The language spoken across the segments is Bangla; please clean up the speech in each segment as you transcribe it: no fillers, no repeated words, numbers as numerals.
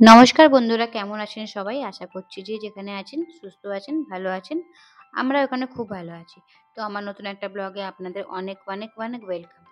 নমস্কার বন্ধুরা, কেমন আছেন সবাই? আশা করছি যে যেখানে আছেন সুস্থ আছেন, ভালো আছেন। আমরা ওখানে খুব ভালো আছি। তো আমার নতুন একটা ব্লগে আপনাদের অনেক, অনেক, অনেক ওয়েলকাম।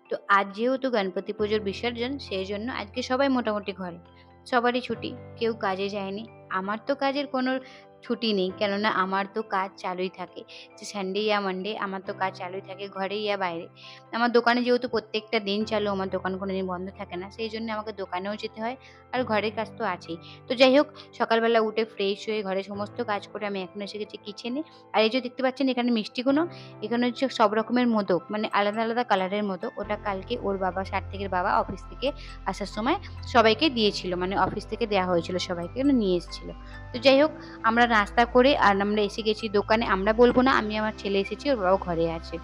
তো আজ যেহেতু গণপতি পুজোর বিসর্জন, সেইজন্য আজকে সবাই মোটামুটি ঘরে। সবারই ছুটি, কেউ কাজে যায়নি। আমার তো কাজের কোনো ছুটি নেই, কেননা আমার তো কাজ চালুই থাকে। যে সানডে ইয়া মানডে আমার তো কাজ চালুই থাকে, ঘরে ইয়া বাইরে। আমার দোকানে যেহেতু প্রত্যেকটা দিন চালু, আমার দোকান কোনোদিন বন্ধ থাকে না। সেইজন্য আমাকে দোকানেও যেতে হয়। আর ঘরের কাজ তো আছেই। তো যাই হোক, সকালবেলা উঠে ফ্রেশ হয়ে ঘরের সমস্ত কাজ করে আমি এখন এসে গেছি কিচেনে। আর এই যে দেখতে পাচ্ছেন এখানে মিষ্টিগুলো, এখানে হচ্ছে সব রকমের মোদক, মানে আলাদা, আলাদা কালারের মোদক। ওটা কালকে ওর বাবা সার্থকের বাবা অফিস থেকে আসার সময় সবাইকে দিয়েছিল। মানে অফিস থেকে দেয়া হয়েছিল সবাইকে, নিয়ে এসেছিল। তো যাই হোক, আমরা নাস্তা করে আর আমরা এসে গেছি দোকানে। আমরা বলব না, আমি আমার ছেলে এসেছি, ওর বাবা ঘরে আছে।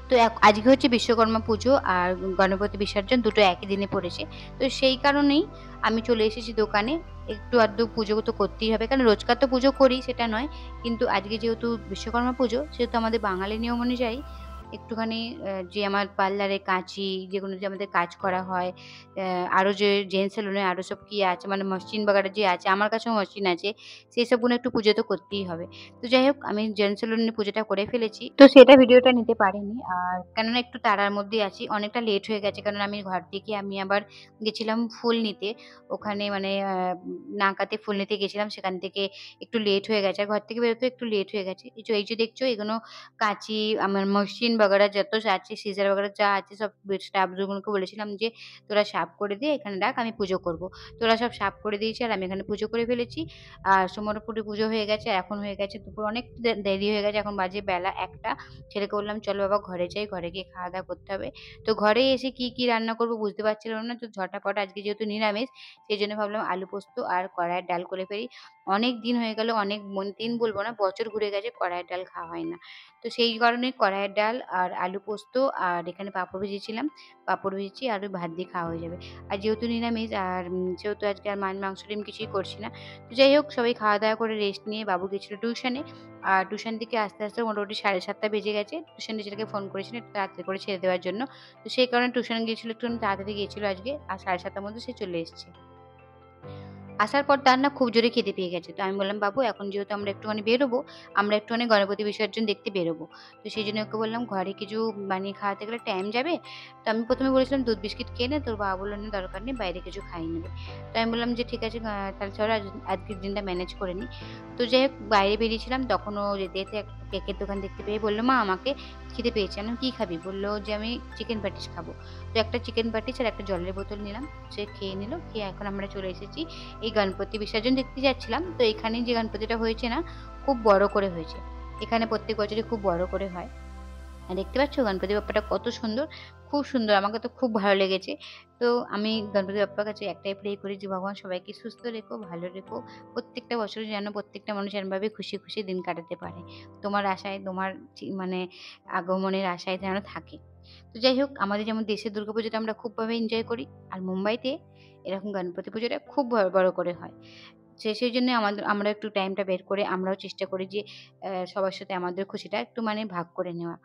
তো আজকে হচ্ছে বিশ্বকর্মা পুজো আর গণপতি বিসর্জন দুটো একই দিনে পড়েছে। তো সেই কারণেই আমি চলে এসেছি দোকানে। একটু আধটু পুজো তো করতেই হবে। কারণ রোজকার তো পুজো করি সেটা নয়। কিন্তু আজকে যেহেতু বিশ্বকর্মা পুজো, সেহেতু আমাদের বাঙালি নিয়ম অনুযায়ী একটুখানি যে আমার পার্লারে কাঁচি, যেগুলো যে আমাদের কাজ করা হয়, আরো যে জেন্টস সেলুনে আরো সব কি আছে, মানে মসৃণ বাগারা যে আছে, আমার কাছেও মসৃণ আছে। সেসবগুলো একটু পুজো তো করতেই হবে। তো যাই হোক, আমি জেন্টস সেলুনে পুজোটা করে ফেলেছি। তো সেটা ভিডিওটা নিতে পারিনি। আর কেননা একটু তাড়ার মধ্যেই আছি। অনেকটা লেট হয়ে গেছে। কারণ আমি ঘর থেকে আমি আবার গেছিলাম ফুল নিতে। ওখানে মানে নাকাতে ফুল নিতে গেছিলাম। সেখান থেকে একটু লেট হয়ে গেছে। আর ঘর থেকে বেরোতেও একটু লেট হয়ে গেছে। এই যে দেখছো, এগুলো কাঁচি, আমার মসৃণ বাগারা যত আছে, সিজার বাগারা যা আছে, সব স্টাফগুলোকে বলেছিলাম যে, "তোরা সাফ করে দে, এখানে রাখ, আমি পুজো করব।" তো ওরা সব সাফ করে দিয়েছে আর আমি এখানে পুজো করে ফেলেছি। আর সোমবারপুরে পুজো হয়ে গেছে। এখন হয়ে গেছে দুপুর, অনেক দেরি হয়ে গেছে। এখন বাজে বেলা ১টা। ছেলেকে বললাম, "চলো বাবা ঘরে যাই। ঘরে গিয়ে খাওয়া-দাওয়া করতে হবে।" তো ঘরে এসে কি, কি রান্না করব বুঝতে পারছিলাম না। তো ঝটাপট আজকে যেহেতু নিরামিষ, সেজন্য ভাবলাম আলু পোস্ত আর কড়াইয়ের ডাল করে ফেলি। অনেক দিন হয়ে গেল, অনেক দিন বলব না, বছর ঘুরে গেছে কড়াইয়ের ডাল খাওয়া হয় না। তো সেই কারণে কড়াইয়ের ডাল আর আলু পোস্ত আর এখানে পাঁপড় ভেজেছিলাম। পাঁপড় ভেজেছি আর ওই ভাত দিয়ে খাওয়া হয়ে যাবে। আর যেহেতু নিরামিষ আর সেহেতু আজকে আর মাংস ডিম কিছুই করছি না। তো যাই হোক, সবাই খাওয়া-দাওয়া করে রেস্ট নিয়ে বাবু গেছিল টিউশনে। আর টিউশন থেকে আসতে, আসতে মোটামুটি 7:30 বেজে গেছে। টিউশন টিচারকে ফোন করেছিলেন একটু তাড়াতাড়ি করে ছেড়ে দেওয়ার জন্য। তো সেই কারণে টিউশন গিয়েছিল, একটুখানি তাড়াতাড়ি গিয়েছিল আজকে। আর 7:30 র মধ্যে সে চলে এসছে। আসার পর তার না খুব জোরে খিদে পেয়ে গেছে। তো আমি বললাম, "বাবু, এখন যেহেতু আমরা একটুখানি বেরোবো, আমরা একটুখানি গণপতি বিসর্জন দেখতে বেরোবো।" তো সেজন্য ওকে বললাম, "ঘরে কিছু বানিয়ে খাওয়াতে গেলে টাইম যাবে।" তো আমি ১ম এ বলেছিলাম, "দুধ বিস্কিট খেয়ে নে।" তোর বাবা বলল, "না, দরকার নেই, বাইরে কিছু খাইয়ে নেবে।" তো আমি বললাম যে, "ঠিক আছে, তাহলে চলো আজকের দিনটা ম্যানেজ করে নিই।" তো যাই হোক, বাইরে বেরিয়েছিলাম। তখন ও যেতে, যেতে একটা কেকের দোকান দেখতে পেয়ে বলল, "মা, আমাকে খিদে পেয়েছে।" আমি বললাম, "কি খাবি?" বলল যে, "আমি চিকেন প্যাটিস খাবো।" তো একটা চিকেন প্যাটিস আর একটা জলের বোতল নিলাম। সে খেয়ে নিল। খেয়ে এখন আমরা চলে এসেছি এই গণপতি বিসর্জন দেখতে যাচ্ছিলাম। তো এখানে যে গণপতিটা হয়েছে না, খুব বড় করে হয়েছে। এখানে প্রত্যেক বছরই খুব বড় করে হয়। আর দেখতে পাচ্ছ গণপতি বাপ্পাটা কত সুন্দর? খুব সুন্দর। আমাকে তো খুব ভালো লেগেছে। তো আমি গণপতি বাপ্পার কাছে একটাই প্রে করি যে, ভগবান সবাইকে সুস্থ রেখো, ভালো রেখো। প্রত্যেকটা বছরে যেন প্রত্যেকটা মানুষ এমনভাবে খুশি, খুশি দিন কাটাতে পারে। তোমার আশায়, তোমার মানে আগমনের আশায় যেন থাকে। তো যাই হোক, আমাদের যেমন দেশের দুর্গাপুজোটা আমরা খুবভাবে এনজয় করি। আর মুম্বাইতে এরকম গণপতি পুজোটা খুব বড় করে হয়। সেইজন্য আমরা একটু টাইমটা বের করে আমরাও চেষ্টা করি যে সবার সাথে আমাদের খুশিটা একটু মানে ভাগ করে নেওয়া।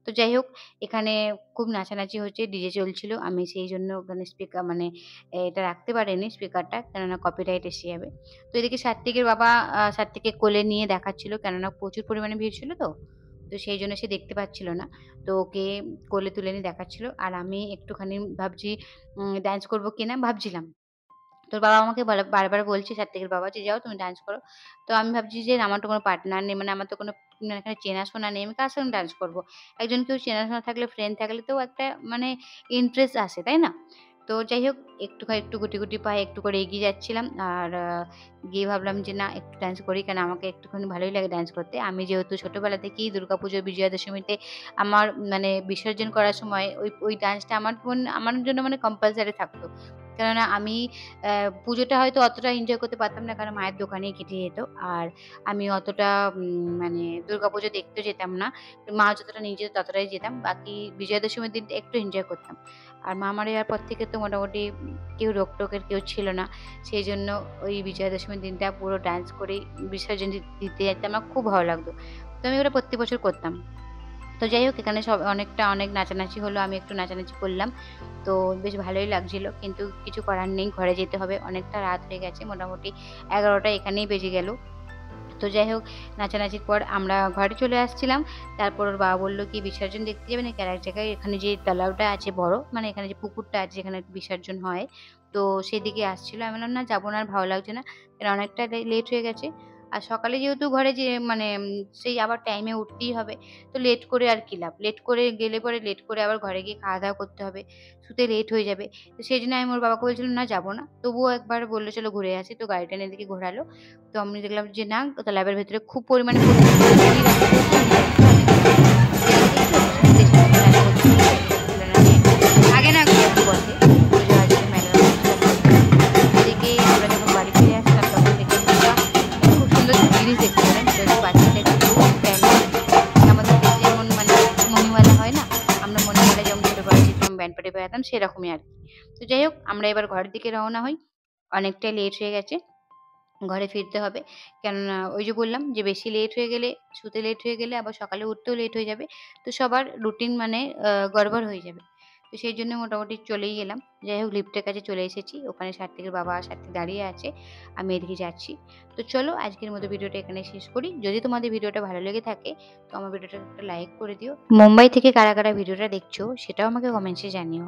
তো যাই হোক, এখানে খুব নাচানাচি হচ্ছে, ডিজে চলছিল। আমি সেইজন্য ওখানে স্পিকার মানে এটা রাখতে পারিনি স্পিকারটা, কেননা কপিরাইট এসে যাবে। তো এদিকে সাত্ত্বিকের বাবা সাত্ত্বিককে কোলে নিয়ে দেখাচ্ছিল, কেননা প্রচুর পরিমাণে ভিড় ছিল তো। তো সেইজন্য সে দেখতে পাচ্ছিল না। তো ওকে কোলে তুলে নিয়ে দেখাচ্ছিল। আর আমি একটুখানি ভাবছি ডান্স করব কিনা ভাবছিলাম। তোর বাবা আমাকে বারবার বলছে, সাত্ত্বিকের বাবা, যে, "যাও তুমি ডান্স করো।" তো আমি ভাবছি যে আমার তো কোনো পার্টনার নেই। মানে আমার তো কোনো এখানে চেনাশোনা নেই। আমি কার সঙ্গে ডান্স করব? একজন কেউ চেনাশোনা থাকলে, ফ্রেন্ড থাকলে তো একটা মানে ইন্টারেস্ট আসে, তাই না? তো যাই হোক, একটু গুটি, গুটি পায়ে একটু করে এগিয়ে যাচ্ছিলাম। আর গিয়ে ভাবলাম যে না, একটু ডান্স করি। কেন আমাকে একটুখানি ভালোই লাগে ডান্স করতে। আমি যেহেতু ছোটবেলা থেকেই দুর্গাপুজো, বিজয়া দশমীতে আমার মানে বিসর্জন করার সময় ওই ডান্সটা আমার জন্য মানে কম্পালসারি থাকতো। কেননা আমি পুজোটা হয়তো অতটা এনজয় করতে পারতাম না, কারণ মায়ের দোকানেই কেটে যেত। আর আমি অতটা মানে দুর্গাপুজো দেখতেও যেতাম না। মা যতটা নিয়ে যেত ততটাই যেতাম। বাকি বিজয়া দশমীর দিনটা একটু এনজয় করতাম। আর মা মারা যাওয়ার পর থেকে তো মোটামুটি কেউ রোক-টোকের কেউ ছিল না। সেইজন্য ওই বিজয়া দশমীর দিনটা পুরো ডান্স করেই বিসর্জন দিতে যেতাম। আমার খুব ভালো লাগতো। তো আমি ওটা প্রত্যেক বছর করতাম। তো যাই হোক এখানে অনেক নাচানাচি হলো। আমি একটু নাচানাচি করলাম। তো বেশ ভালোই লাগছিল। কিন্তু কিছু করার নেই, ঘরে যেতে হবে। অনেকটা রাত হয়ে গেছে। মোটামুটি ১১টা এখানেই বেজে গেল। তো যাই হোক নাচানাচির পর আমরা ঘরে চলে আসছিলাম। তারপর ওর বাবা বলল কি, "বিসর্জন দেখতে যাবে নাকি আরেক জায়গায়? এখানে যে তালাবটা আছে বড়, মানে এখানে যে পুকুরটা আছে যেখানে বিসর্জন হয়, তো সেদিকে আসছিল।" আমি বললাম, "না যাবো না, আর ভালো লাগছে না। কারণ অনেকটা লেট হয়ে গেছে। আর সকালে যেহেতু ঘরে যে মানে সেই আবার টাইমে উঠতেই হবে। তো লেট করে আর কি লাভ? লেট করে গেলে পরে লেট করে আবার ঘরে গিয়ে খাওয়া-দাওয়া করতে হবে। শুতে লেট হয়ে যাবে।" তো সেজন্য আমি ওর বাবাকে বলছিলাম, "না যাবো না।" তবুও একবার বলল, "চলো ঘুরে আসি।" তো গাড়িটা এনে এদিকে ঘোরালো। তো আমি দেখলাম যে না, ল্যাবের ভেতরে খুব পরিমাণে আগে না একটু বসে এদিকে আমরা যখন বাড়ি ফিরে আসলাম তখন দেখলাম যে খুব সুন্দর জিনিস দেখতে পেলাম। সেটা হচ্ছে বাচ্চাদের কিছু ব্যান্ড। আমাদের দেশে যেমন মানে মণিমেলা হয় না? আমরা মণিমেলায় যেমন ছোটবেলায় যেরকম ব্যান্ড পার্টি বেড়াতাম সেরকমই আরকি। তো যাই হোক আমরা এবার ঘরের দিকে রওনা হই। অনেকটাই লেট হয়ে গেছে। ঘরে ফিরতে হবে। কেননা ওই যে বললাম যে বেশি লেট হয়ে গেলে, শুতে লেট হয়ে গেলে আবার সকালে উঠতেও লেট হয়ে যাবে। তো সবার রুটিন মানে গড়বড় হয়ে যাবে। তো সেইজন্য মোটামুটি চলেই এলাম। যাই হোক লিফটের কাছে চলে এসেছি। ওখানে সাত্বিকের বাবা সাত্বিক দাঁড়িয়ে আছে। আমি এদিকে যাচ্ছি। তো চলো আজকের মতো ভিডিওটা এখানে শেষ করি। যদি তোমাদের ভিডিওটা ভালো লেগে থাকে তো আমার ভিডিওটা একটা লাইক করে দিও। মুম্বাই থেকে কারা ভিডিওটা দেখছো সেটাও আমাকে কমেন্টসে জানিও।